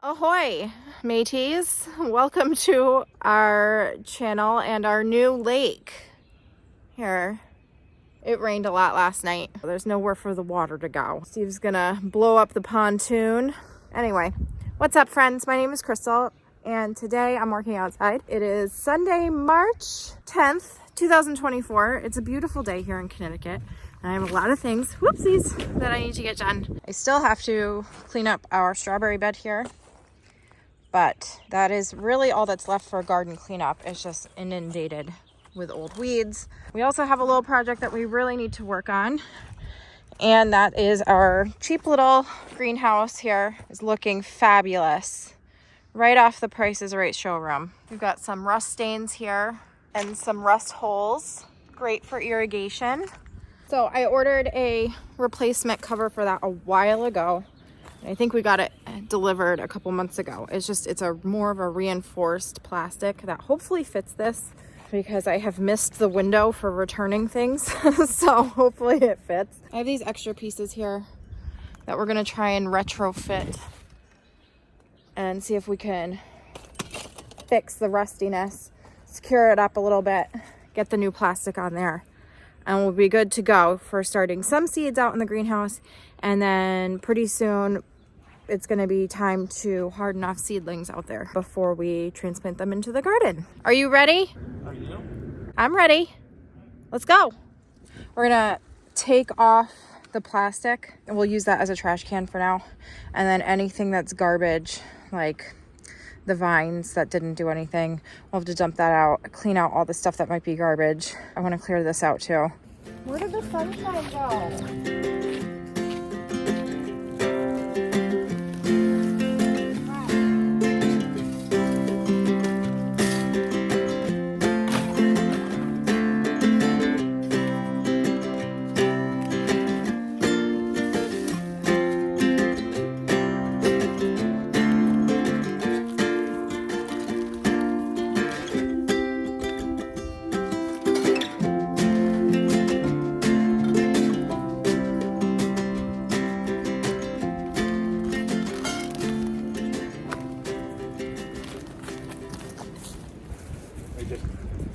Ahoy, mateys. Welcome to our channel and our new lake here. It rained a lot last night. There's nowhere for the water to go. Steve's gonna blow up the pontoon. Anyway, what's up, friends? My name is Crystal, and today I'm working outside. It is Sunday, March 10th, 2024. It's a beautiful day here in Connecticut. I have a lot of things, whoopsies, that I need to get done. I still have to clean up our strawberry bed here, but that is really all that's left for garden cleanup. It's just inundated with old weeds. We also have a little project that we really need to work on, and that is our cheap little greenhouse here. Is looking fabulous. Right off the Price is Right showroom. We've got some rust stains here and some rust holes. Great for irrigation. So I ordered a replacement cover for that a while ago. I think we got it delivered a couple months ago. It's a more of a reinforced plastic that hopefully fits this, because I have missed the window for returning things. So hopefully it fits. I have these extra pieces here that we're gonna try and retrofit and see if we can fix the rustiness, secure it up a little bit, get the new plastic on there, and we'll be good to go for starting some seeds out in the greenhouse. And then pretty soon it's going to be time to harden off seedlings out there before we transplant them into the garden. Are you ready? Are you? I'm ready. Let's go. We're gonna take off the plastic and we'll use that as a trash can for now. And then anything that's garbage, like the vines that didn't do anything, we'll have to dump that out, clean out all the stuff that might be garbage. I want to clear this out too. Where did the sunshine go?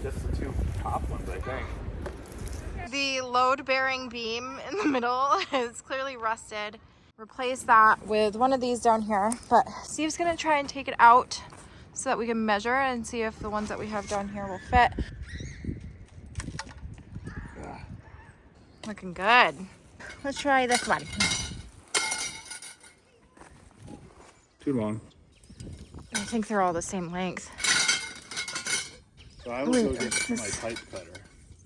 Just the two top ones, I think. The load-bearing beam in the middle is clearly rusted. Replace that with one of these down here, but Steve's gonna try and take it out so that we can measure and see if the ones that we have down here will fit. Yeah. Looking good. Let's try this one. Too long. I think they're all the same length. So I will go get my pipe cutter.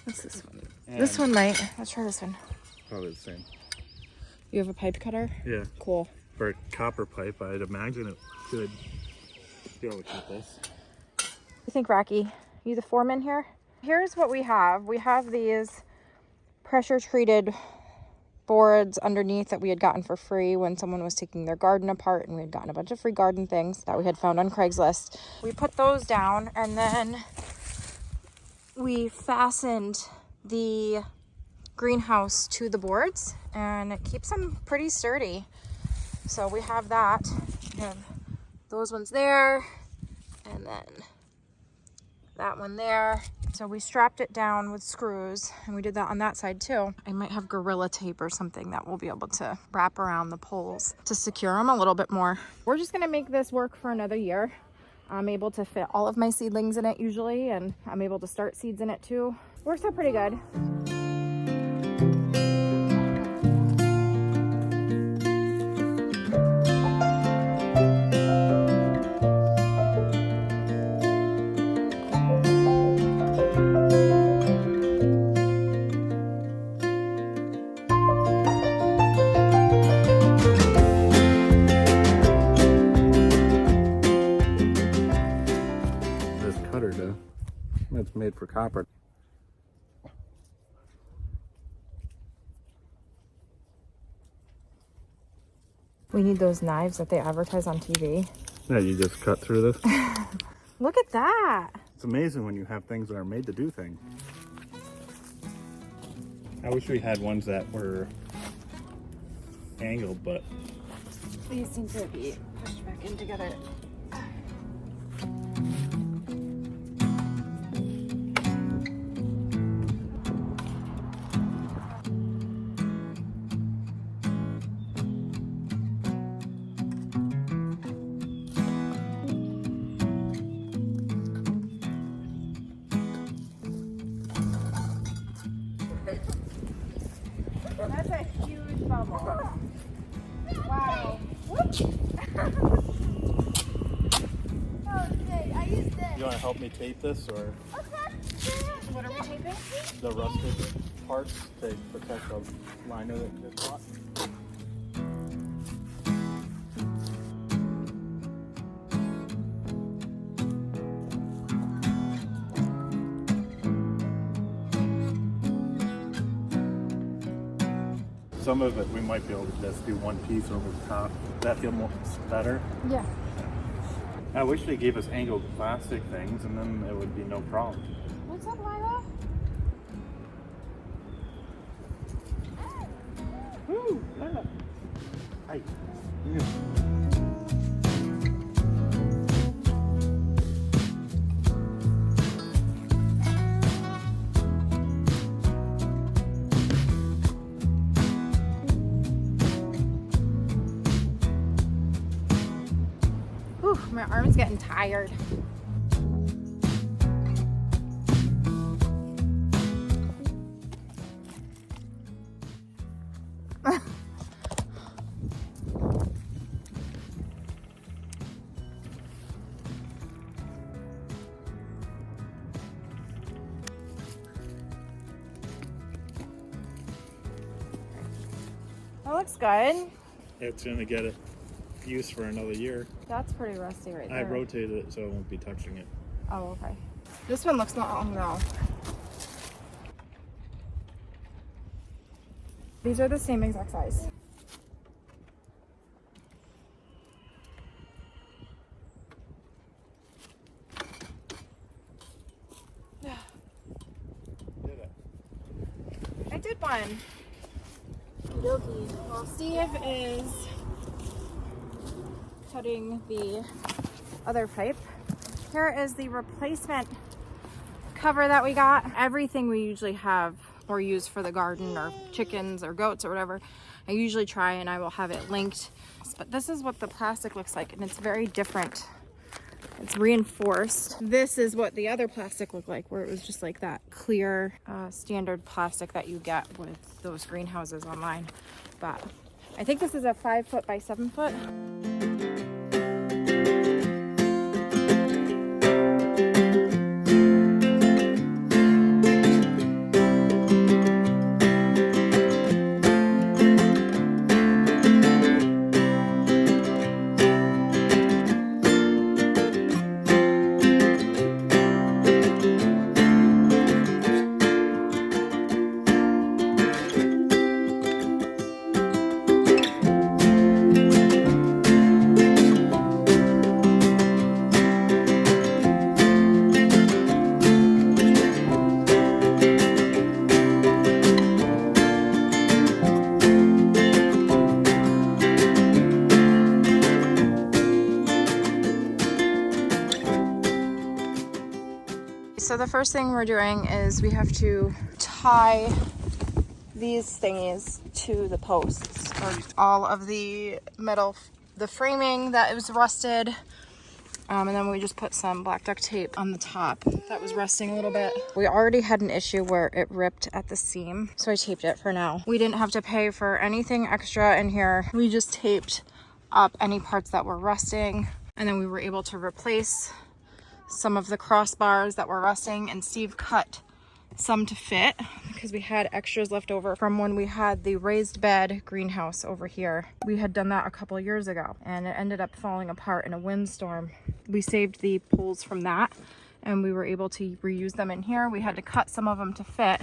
What's this one? And This one might. Let's try this one. probably the same. You have a pipe cutter? Yeah. Cool. For a copper pipe, I'd imagine it should be able to keep this. You think, Rocky? You the foreman here? Here's what we have. We have these pressure treated boards underneath that we had gotten for free when someone was taking their garden apart, and we had gotten a bunch of free garden things that we had found on Craigslist. We put those down, and then we fastened the greenhouse to the boards, and it keeps them pretty sturdy. So we have that. We have those ones there, and then that one there. So we strapped it down with screws, and we did that on that side too. I might have Gorilla Tape or something that we'll be able to wrap around the poles to secure them a little bit more. We're just gonna make this work for another year. I'm able to fit all of my seedlings in it usually, and I'm able to start seeds in it too. Works out pretty good. It's made for copper. We need those knives that they advertise on TV. Yeah, you just cut through this. Look at that. It's amazing when you have things that are made to do things. I wish we had ones that were angled, but These seem to be pushed back in together. That's a huge bubble. Wow. You want to help me tape this, or What are we taping? the rusted parts to protect the liner that gets caught? Some of it we might be able to just do one piece over the top. That feel more better? Yeah. I wish they gave us angled plastic things, and then it would be no problem. What's up, Lila? Woo! Lila. Hi. Whew, my arm's getting tired. That looks good. It's gonna get it use for another year. That's pretty rusty right there. I rotated it so I won't be touching it. Oh, okay. This one looks long though. These are the same exact size. Did it? I did one. Okey-dokey. Well, Steve is cutting the other pipe. Here is the replacement cover that we got. Everything we usually have or use for the garden or chickens or goats or whatever, I usually try and I will have it linked. But this is what the plastic looks like, and it's very different. It's reinforced. This is what the other plastic looked like, where it was just like that clear standard plastic that you get with those greenhouses online. But I think this is a 5 foot by 7 foot. So the first thing we're doing is we have to tie these thingies to the posts. All of the metal, the framing that was rusted, and then we just put some black duct tape on the top that was rusting a little bit. We already had an issue where it ripped at the seam, so I taped it for now. We didn't have to pay for anything extra in here. We just taped up any parts that were rusting, and then we were able to replace some of the crossbars that were rusting, and Steve cut some to fit because we had extras left over from when we had the raised bed greenhouse over here. We had done that a couple of years ago and it ended up falling apart in a windstorm. We saved the poles from that and we were able to reuse them in here. We had to cut some of them to fit,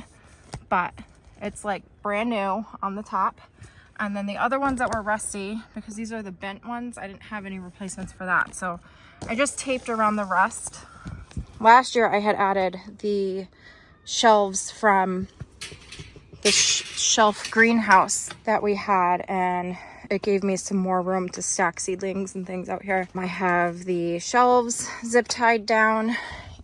but it's like brand new on the top. And then the other ones that were rusty, because these are the bent ones, I didn't have any replacements for that. So I just taped around the rust. Last year I had added the shelves from the shelf greenhouse that we had, and It gave me some more room to stack seedlings and things out here. I have the shelves zip tied down,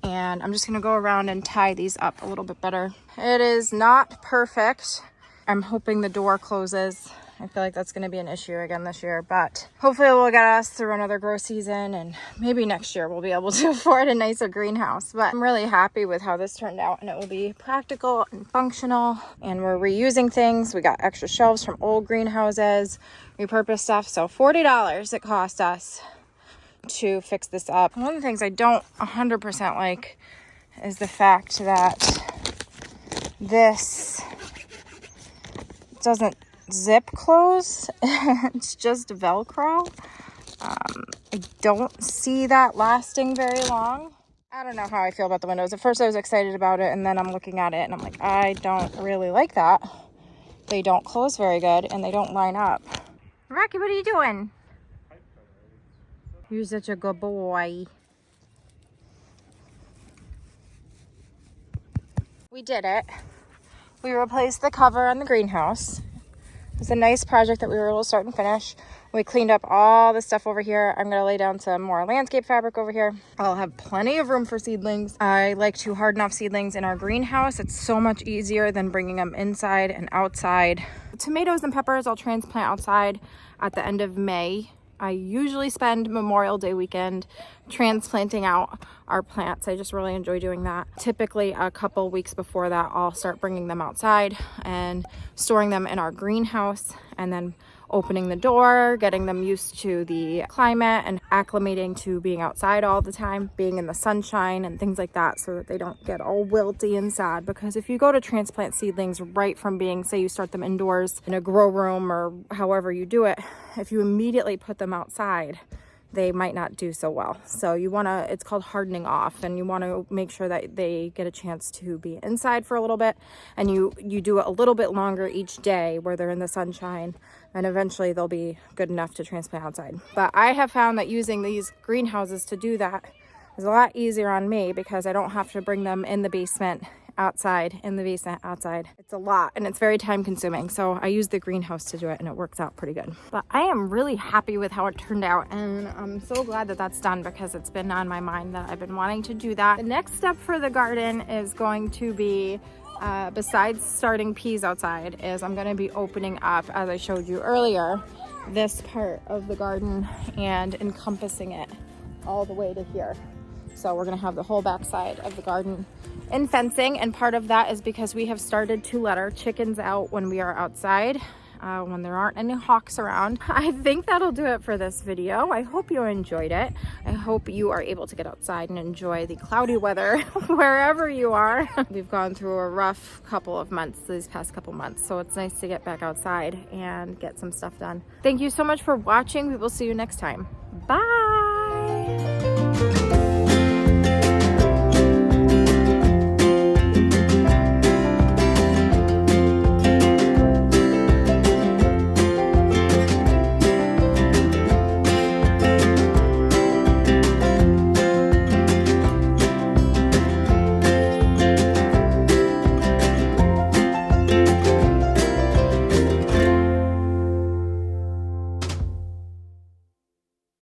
and I'm just gonna go around and tie these up a little bit better. It is not perfect. I'm hoping the door closes. I feel like that's gonna be an issue again this year, but hopefully it will get us through another grow season, and maybe next year we'll be able to afford a nicer greenhouse. But I'm really happy with how this turned out, and it will be practical and functional, and we're reusing things. We got extra shelves from old greenhouses, repurposed stuff. So $40 it cost us to fix this up. One of the things I don't 100% like is the fact that this doesn't zip close. It's just Velcro. I don't see that lasting very long. I don't know how I feel about the windows. At first I was excited about it, and then I'm looking at it and I'm like, I don't really like that. They don't close very good and they don't line up. Rocky, what are you doing? You're such a good boy. We did it. We replaced the cover on the greenhouse. It was a nice project that we were able to start and finish. We cleaned up all the stuff over here. I'm going to lay down some more landscape fabric over here. I'll have plenty of room for seedlings. I like to harden off seedlings in our greenhouse. It's so much easier than bringing them inside and outside. Tomatoes and peppers I'll transplant outside at the end of May. I usually spend Memorial Day weekend transplanting out our plants. I just really enjoy doing that. Typically a couple weeks before that, I'll start bringing them outside and storing them in our greenhouse, and then opening the door, getting them used to the climate and acclimating to being outside all the time, being in the sunshine and things like that, so that they don't get all wilty and sad. Because if you go to transplant seedlings right from being, say you start them indoors in a grow room or however you do it, if you immediately put them outside, they might not do so well. So you want to, it's called hardening off, and you want to make sure that they get a chance to be inside for a little bit, and you do it a little bit longer each day where they're in the sunshine, and eventually they'll be good enough to transplant outside. But I have found that using these greenhouses to do that is a lot easier on me, because I don't have to bring them in the basement, outside, in the basement, outside. It's a lot, and it's very time consuming. So I use the greenhouse to do it, and it works out pretty good. But I am really happy with how it turned out, and I'm so glad that that's done, because it's been on my mind that I've been wanting to do that. The next step for the garden is going to be, besides starting peas outside, is I'm going to be opening up, as I showed you earlier, this part of the garden and encompassing it all the way to here. So we're gonna have the whole back side of the garden in fencing, and part of that is because we have started to let our chickens out when we are outside, when there aren't any hawks around. I think that'll do it for this video. I hope you enjoyed it. I hope you are able to get outside and enjoy the cloudy weather wherever you are. We've gone through a rough couple of months, these past couple months, so it's nice to get back outside and get some stuff done. Thank you so much for watching. We will see you next time. Bye.